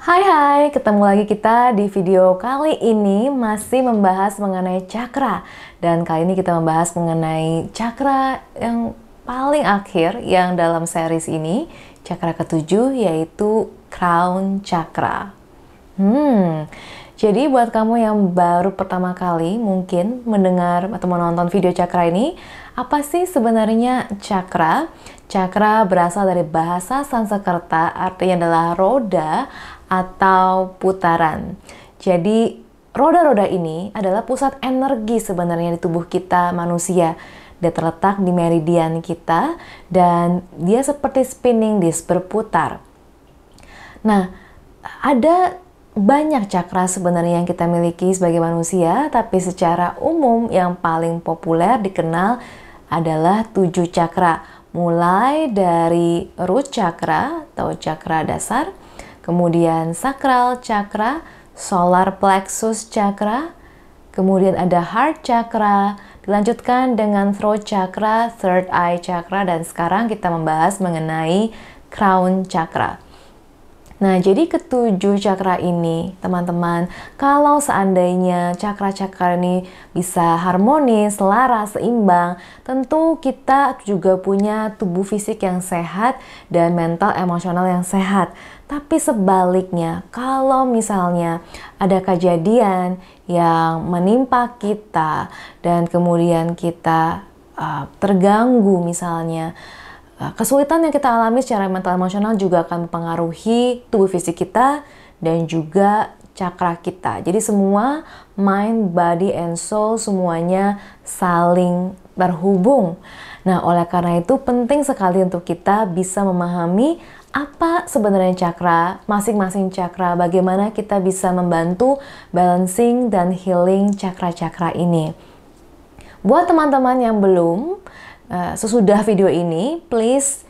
Hai, ketemu lagi kita di video kali ini masih membahas mengenai cakra. Dan kali ini kita membahas mengenai cakra yang paling akhir yang dalam series ini, cakra ketujuh, yaitu crown chakra. Jadi buat kamu yang baru pertama kali mungkin mendengar atau menonton video cakra ini, apa sih sebenarnya cakra? Cakra berasal dari bahasa Sanskerta, artinya adalah roda atau putaran. Jadi roda-roda ini adalah pusat energi sebenarnya di tubuh kita manusia. Dia terletak di meridian kita dan dia seperti spinning disk berputar. Nah, ada banyak cakra sebenarnya yang kita miliki sebagai manusia, tapi secara umum yang paling populer dikenal adalah 7 cakra. Mulai dari root chakra atau cakra dasar, kemudian sakral chakra, solar plexus chakra, kemudian ada heart chakra, dilanjutkan dengan throat chakra, third eye chakra, dan sekarang kita membahas mengenai crown chakra. Nah, jadi ketujuh cakra ini, teman-teman, kalau seandainya cakra-cakra ini bisa harmonis, selaras, seimbang, tentu kita juga punya tubuh fisik yang sehat dan mental emosional yang sehat. Tapi sebaliknya, kalau misalnya ada kejadian yang menimpa kita dan kemudian kita terganggu misalnya, kesulitan yang kita alami secara mental emosional juga akan mempengaruhi tubuh fisik kita dan juga cakra kita. Jadi semua mind, body, and soul semuanya saling terhubung. Nah, oleh karena itu penting sekali untuk kita bisa memahami apa sebenarnya cakra, masing-masing cakra, bagaimana kita bisa membantu balancing dan healing cakra-cakra ini. Buat teman-teman yang belum, sesudah video ini, please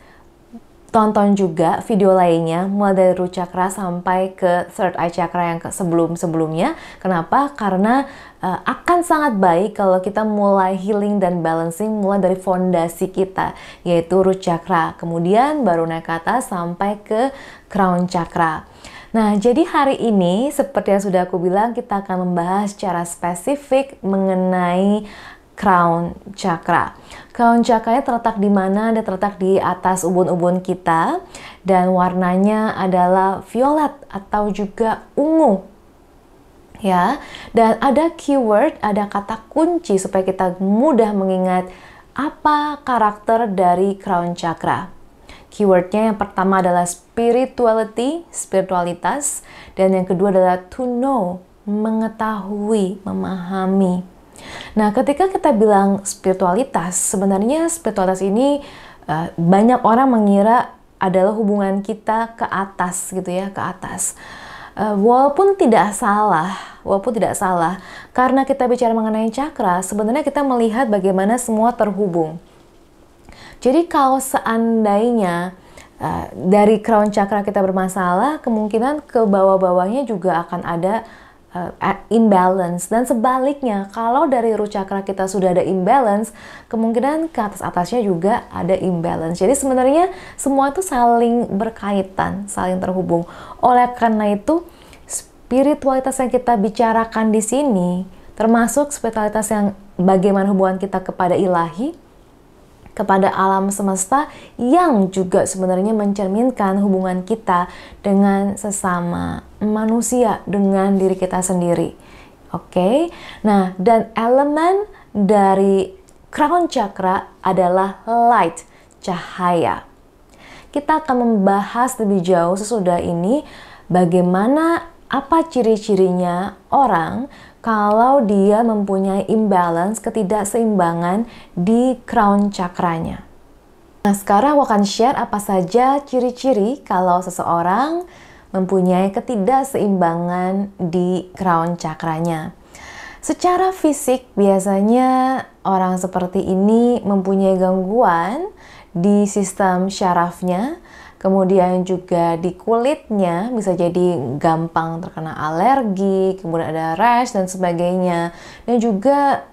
tonton juga video lainnya mulai dari root chakra sampai ke third eye chakra yang sebelum-sebelumnya. Kenapa? Karena akan sangat baik kalau kita mulai healing dan balancing mulai dari fondasi kita, yaitu root chakra. Kemudian baru naik ke atas sampai ke crown chakra. Nah, jadi hari ini seperti yang sudah aku bilang, kita akan membahas secara spesifik mengenai crown chakra. Crown chakra terletak di mana? Dia terletak di atas ubun-ubun kita dan warnanya adalah violet atau juga ungu. Ya, dan ada keyword, ada kata kunci supaya kita mudah mengingat apa karakter dari crown chakra. Keywordnya yang pertama adalah spirituality, spiritualitas, dan yang kedua adalah to know, mengetahui, memahami. Nah, ketika kita bilang spiritualitas, sebenarnya spiritualitas ini banyak orang mengira adalah hubungan kita ke atas gitu ya, ke atas. Walaupun tidak salah, karena kita bicara mengenai cakra, sebenarnya kita melihat bagaimana semua terhubung. Jadi kalau seandainya dari crown chakra kita bermasalah, kemungkinan ke bawah-bawahnya juga akan ada imbalance, dan sebaliknya kalau dari root chakra kita sudah ada imbalance, kemungkinan ke atas-atasnya juga ada imbalance. Jadi sebenarnya semua itu saling berkaitan, saling terhubung. Oleh karena itu, spiritualitas yang kita bicarakan di sini termasuk spiritualitas yang bagaimana hubungan kita kepada ilahi, kepada alam semesta, yang juga sebenarnya mencerminkan hubungan kita dengan sesama manusia, dengan diri kita sendiri. Oke? Nah, dan elemen dari crown chakra adalah light, cahaya. Kita akan membahas lebih jauh sesudah ini bagaimana, apa ciri-cirinya orang kalau dia mempunyai imbalance, ketidakseimbangan di crown chakranya. Nah, sekarang aku akan share apa saja ciri-ciri kalau seseorang mempunyai ketidakseimbangan di crown chakranya. Secara fisik, biasanya orang seperti ini mempunyai gangguan di sistem syarafnya, kemudian juga di kulitnya bisa jadi gampang terkena alergi, kemudian ada rash dan sebagainya. Dan juga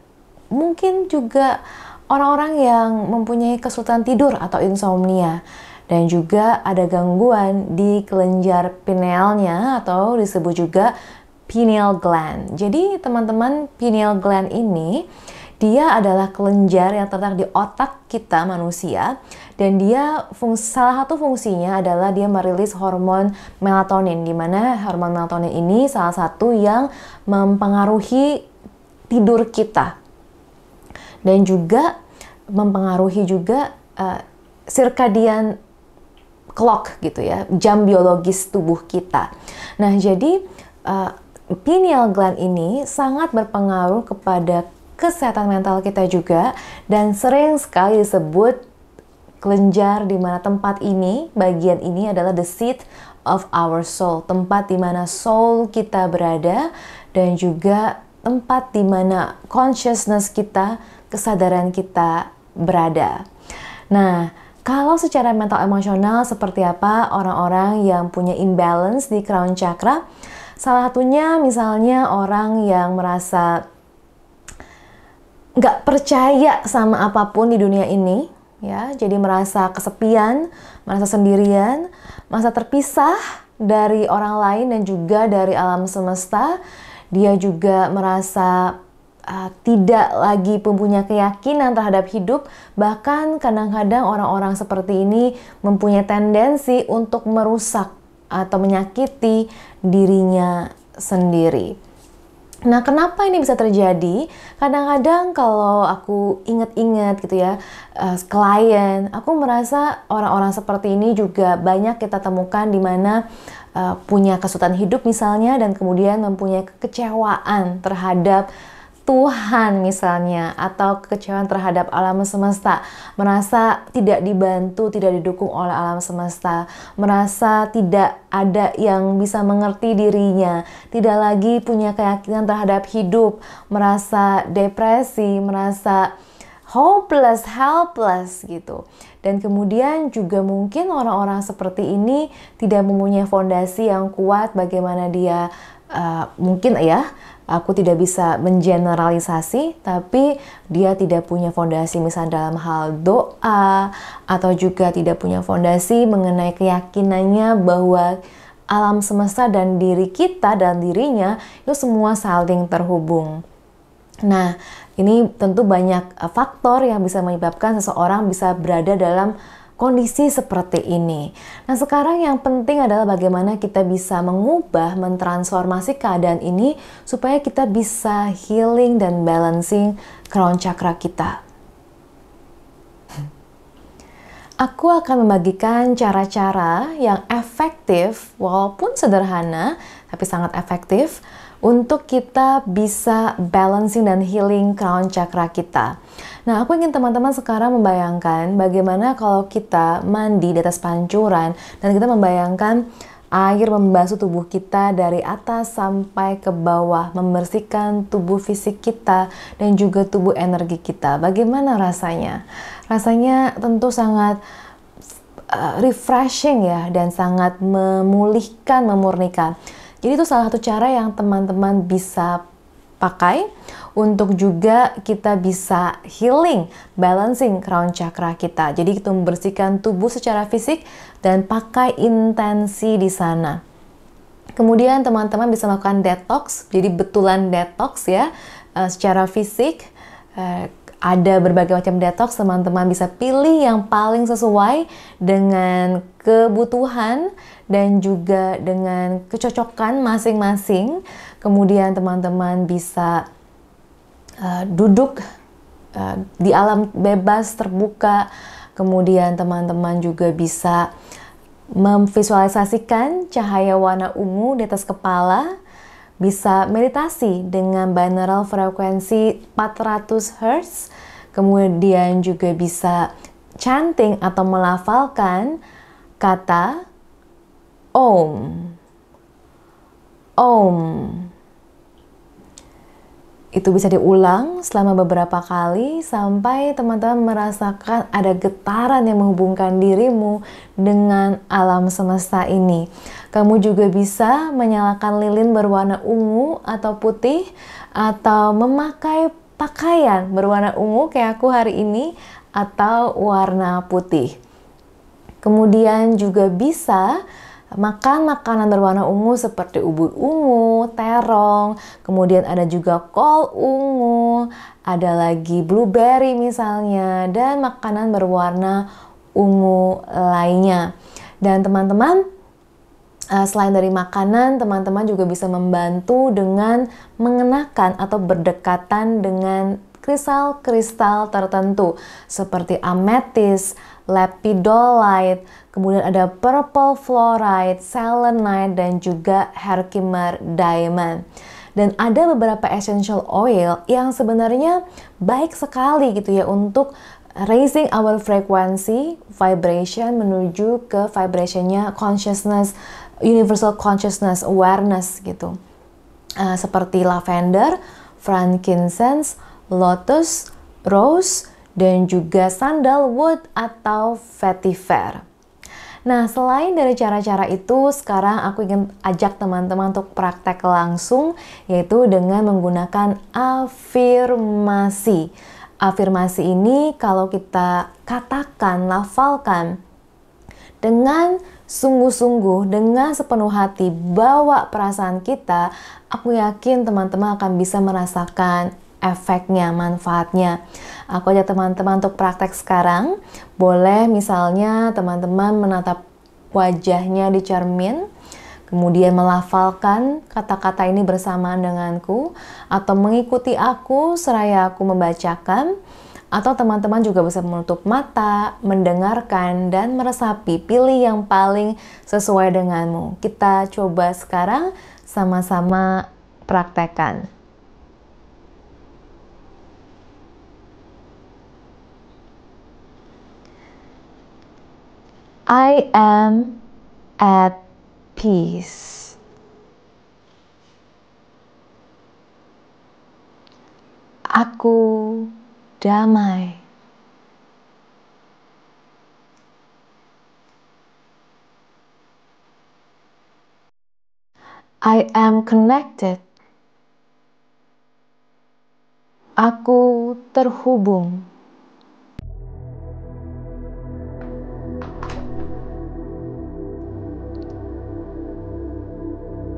mungkin juga orang-orang yang mempunyai kesulitan tidur atau insomnia. dan juga ada gangguan di kelenjar pinealnya atau disebut juga pineal gland. Jadi teman-teman, pineal gland ini dia adalah kelenjar yang terletak di otak kita manusia, dan dia salah satu fungsinya adalah dia merilis hormon melatonin, di mana hormon melatonin ini salah satu yang mempengaruhi tidur kita dan juga mempengaruhi juga circadian clock gitu ya, jam biologis tubuh kita. Nah, jadi pineal gland ini sangat berpengaruh kepada kesehatan mental kita juga, dan sering sekali disebut kelenjar di mana tempat ini, bagian ini adalah the seat of our soul, tempat di mana soul kita berada, dan juga tempat di mana consciousness kita, kesadaran kita berada. Nah, kalau secara mental emosional seperti apa orang-orang yang punya imbalance di crown chakra? Salah satunya misalnya orang yang merasa nggak percaya sama apapun di dunia ini, ya, jadi merasa kesepian, merasa sendirian, merasa terpisah dari orang lain dan juga dari alam semesta. Dia juga merasa tidak lagi mempunyai keyakinan terhadap hidup. Bahkan kadang-kadang orang-orang seperti ini mempunyai tendensi untuk merusak atau menyakiti dirinya sendiri. Nah, kenapa ini bisa terjadi? Kadang-kadang kalau aku ingat-ingat gitu ya, klien, aku merasa orang-orang seperti ini juga banyak kita temukan di mana punya kesulitan hidup misalnya, dan kemudian mempunyai kekecewaan terhadap Tuhan misalnya, atau kekecewaan terhadap alam semesta, merasa tidak dibantu, tidak didukung oleh alam semesta, merasa tidak ada yang bisa mengerti dirinya, tidak lagi punya keyakinan terhadap hidup, merasa depresi, merasa hopeless, helpless gitu. Dan kemudian juga mungkin orang-orang seperti ini tidak mempunyai fondasi yang kuat bagaimana dia mungkin ya, aku tidak bisa mengeneralisasi, tapi dia tidak punya fondasi misalnya dalam hal doa, atau juga tidak punya fondasi mengenai keyakinannya bahwa alam semesta dan diri kita dan dirinya itu semua saling terhubung. Nah, ini tentu banyak faktor yang bisa menyebabkan seseorang bisa berada dalam kondisi seperti ini. Nah, sekarang yang penting adalah bagaimana kita bisa mengubah, mentransformasi keadaan ini supaya kita bisa healing dan balancing crown chakra kita. Aku akan membagikan cara-cara yang efektif, walaupun sederhana, tapi sangat efektif, untuk kita bisa balancing dan healing crown chakra kita. Nah, aku ingin teman-teman sekarang membayangkan bagaimana kalau kita mandi di atas pancuran dan kita membayangkan air membasuh tubuh kita dari atas sampai ke bawah, membersihkan tubuh fisik kita dan juga tubuh energi kita. Bagaimana rasanya? Rasanya tentu sangat refreshing ya, dan sangat memulihkan, memurnikan. Jadi itu salah satu cara yang teman-teman bisa pakai untuk juga kita bisa healing, balancing crown chakra kita. Jadi kita membersihkan tubuh secara fisik dan pakai intensi di sana. Kemudian teman-teman bisa melakukan detox, jadi betulan detox ya, secara fisik. Ada berbagai macam detox, teman-teman bisa pilih yang paling sesuai dengan kebutuhan dan juga dengan kecocokan masing-masing. Kemudian teman-teman bisa duduk di alam bebas terbuka. Kemudian teman-teman juga bisa memvisualisasikan cahaya warna ungu di atas kepala. Bisa meditasi dengan binaural frekuensi 400 Hz. Kemudian juga bisa chanting atau melafalkan kata Om. Om. Itu bisa diulang selama beberapa kali sampai teman-teman merasakan ada getaran yang menghubungkan dirimu dengan alam semesta ini. Kamu juga bisa menyalakan lilin berwarna ungu atau putih, atau memakai pakaian berwarna ungu kayak aku hari ini, atau warna putih. Kemudian juga bisa makan makanan berwarna ungu seperti ubur ungu, terong, kemudian ada juga kol ungu, ada lagi blueberry misalnya, dan makanan berwarna ungu lainnya. Dan teman-teman, selain dari makanan, teman-teman juga bisa membantu dengan mengenakan atau berdekatan dengan kristal-kristal tertentu seperti ametis, lepidolite, kemudian ada purple fluorite, selenite, dan juga Herkimer diamond. Dan ada beberapa essential oil yang sebenarnya baik sekali gitu ya untuk raising our frequency, vibration menuju ke vibrationnya consciousness, universal consciousness, awareness gitu. Seperti lavender, frankincense, lotus, rose, dan juga sandalwood atau vetiver. Nah, selain dari cara-cara itu, sekarang aku ingin ajak teman-teman untuk praktek langsung, yaitu dengan menggunakan afirmasi. Afirmasi ini kalau kita katakan, lafalkan dengan sungguh-sungguh, dengan sepenuh hati, bawa perasaan kita, aku yakin teman-teman akan bisa merasakan efeknya, manfaatnya. Aku ajak teman-teman untuk praktek sekarang. Boleh misalnya teman-teman menatap wajahnya di cermin, kemudian melafalkan kata-kata ini bersamaan denganku, atau mengikuti aku seraya aku membacakan, atau teman-teman juga bisa menutup mata, mendengarkan, dan meresapi. Pilih yang paling sesuai denganmu. Kita coba sekarang sama-sama praktekkan. I am at peace. Aku damai. I am connected. Aku terhubung.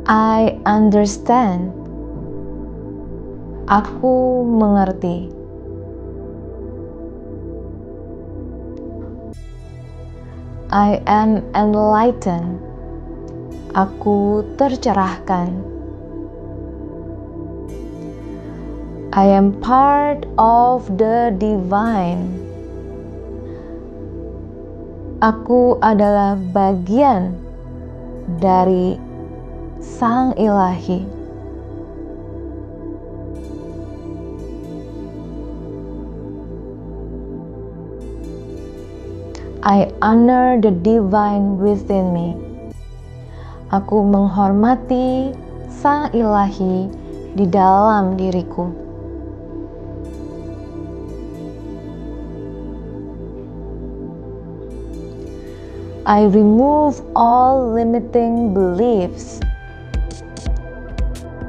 I understand. Aku mengerti. I am enlightened. Aku tercerahkan. I am part of the divine. Aku adalah bagian dari Sang Ilahi. I honor the divine within me. Aku menghormati Sang Ilahi di dalam diriku. I remove all limiting beliefs.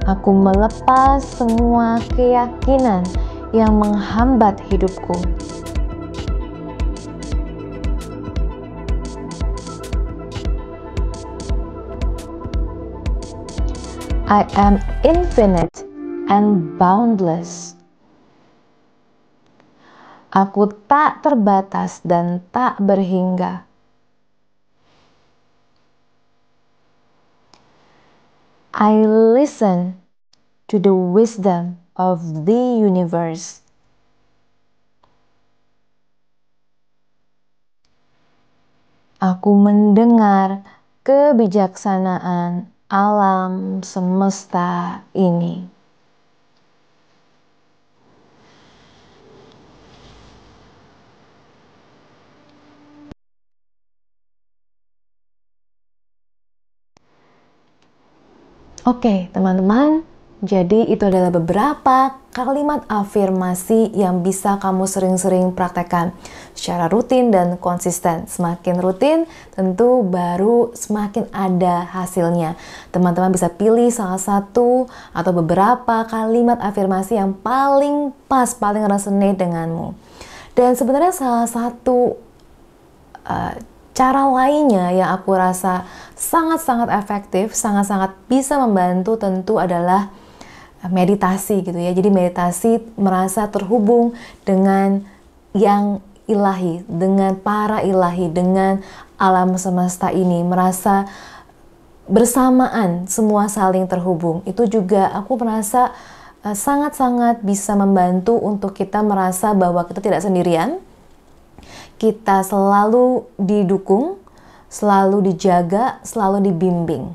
Aku melepas semua keyakinan yang menghambat hidupku. I am infinite and boundless. Aku tak terbatas dan tak berhingga. I listen to the wisdom of the universe. Aku mendengar kebijaksanaan alam semesta ini. Oke, teman-teman, jadi itu adalah beberapa kalimat afirmasi yang bisa kamu sering-sering praktekkan secara rutin dan konsisten. Semakin rutin, tentu baru semakin ada hasilnya. Teman-teman bisa pilih salah satu atau beberapa kalimat afirmasi yang paling pas, paling resonate denganmu. Dan sebenarnya salah satu cara lainnya yang aku rasa sangat-sangat efektif, sangat-sangat bisa membantu tentu adalah meditasi gitu ya. Jadi meditasi merasa terhubung dengan yang ilahi, dengan para ilahi, dengan alam semesta ini, merasa bersamaan, semua saling terhubung. Itu juga aku merasa sangat-sangat bisa membantu untuk kita merasa bahwa kita tidak sendirian, kita selalu didukung, selalu dijaga, selalu dibimbing.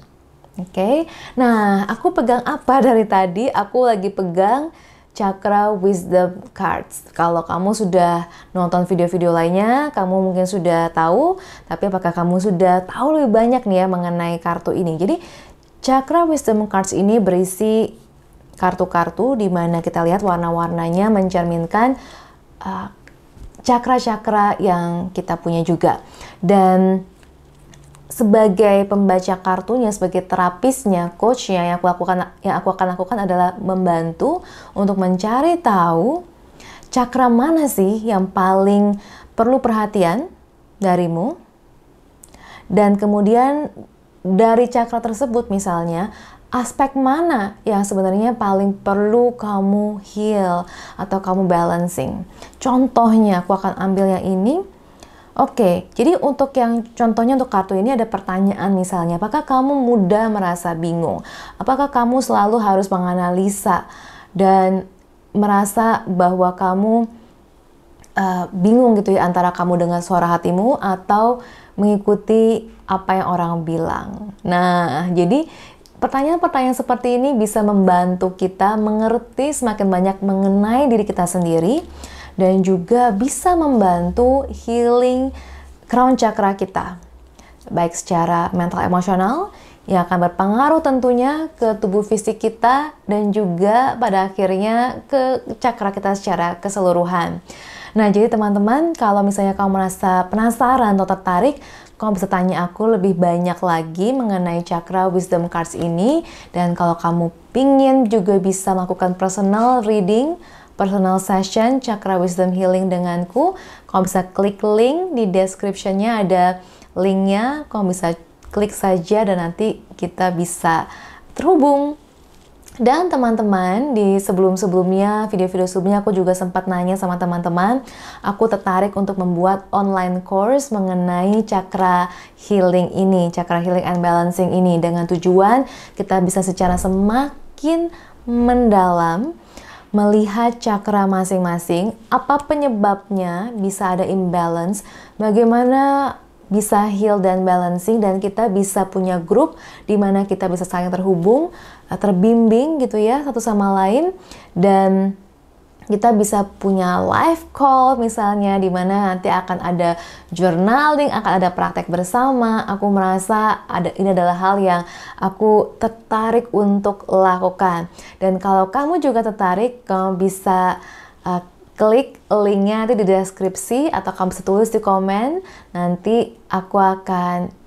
Oke, nah aku pegang apa dari tadi? Aku lagi pegang Chakra Wisdom Cards. Kalau kamu sudah nonton video-video lainnya, kamu mungkin sudah tahu, tapi apakah kamu sudah tahu lebih banyak nih ya mengenai kartu ini? Jadi Chakra Wisdom Cards ini berisi kartu-kartu di mana kita lihat warna-warnanya mencerminkan cakra-cakra yang kita punya juga. Dan sebagai pembaca kartunya, sebagai terapisnya, coachnya, yang aku akan lakukan adalah membantu untuk mencari tahu cakra mana sih yang paling perlu perhatian darimu. Dan kemudian dari cakra tersebut misalnya, aspek mana yang sebenarnya paling perlu kamu heal atau kamu balancing. Contohnya, aku akan ambil yang ini. Oke, jadi untuk yang contohnya untuk kartu ini ada pertanyaan misalnya, apakah kamu mudah merasa bingung? Apakah kamu selalu harus menganalisa dan merasa bahwa kamu bingung gitu ya antara kamu dengan suara hatimu atau mengikuti apa yang orang bilang? Nah, jadi pertanyaan-pertanyaan seperti ini bisa membantu kita mengerti semakin banyak mengenai diri kita sendiri dan juga bisa membantu healing crown chakra kita, baik secara mental emosional yang akan berpengaruh tentunya ke tubuh fisik kita dan juga pada akhirnya ke chakra kita secara keseluruhan. Nah, jadi teman-teman, kalau misalnya kamu merasa penasaran atau tertarik, kamu bisa tanya aku lebih banyak lagi mengenai Chakra Wisdom Cards ini. Dan kalau kamu pingin juga bisa melakukan personal reading, personal session, Chakra Wisdom Healing denganku, kamu bisa klik link di description-nya, ada linknya, kamu bisa klik saja dan nanti kita bisa terhubung. Dan teman-teman, di sebelum-sebelumnya, video-video sebelumnya aku juga sempat nanya sama teman-teman, aku tertarik untuk membuat online course mengenai chakra healing ini, chakra healing and balancing ini, dengan tujuan kita bisa secara semakin mendalam melihat chakra masing-masing, apa penyebabnya bisa ada imbalance, bagaimana bisa heal dan balancing, dan kita bisa punya grup di mana kita bisa saling terhubung, terbimbing gitu ya satu sama lain, dan kita bisa punya live call misalnya di mana nanti akan ada journaling, akan ada praktek bersama. Aku merasa ini adalah hal yang aku tertarik untuk lakukan. Dan kalau kamu juga tertarik, kamu bisa klik linknya di deskripsi atau kamu bisa tulis di komen. Nanti aku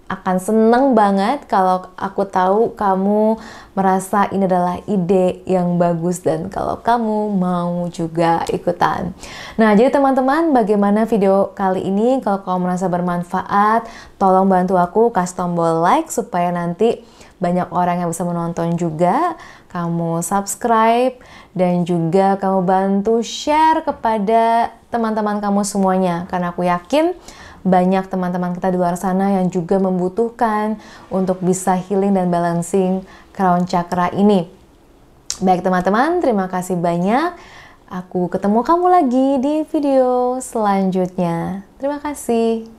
akan seneng banget kalau aku tahu kamu merasa ini adalah ide yang bagus dan kalau kamu mau juga ikutan. Nah, jadi teman-teman, bagaimana video kali ini? Kalau kamu merasa bermanfaat, tolong bantu aku kasih tombol like supaya nanti banyak orang yang bisa menonton juga. Kamu subscribe dan juga kamu bantu share kepada teman-teman kamu semuanya, karena aku yakin banyak teman-teman kita di luar sana yang juga membutuhkan untuk bisa healing dan balancing crown chakra ini. Baik teman-teman, terima kasih banyak. Aku ketemu kamu lagi di video selanjutnya. Terima kasih.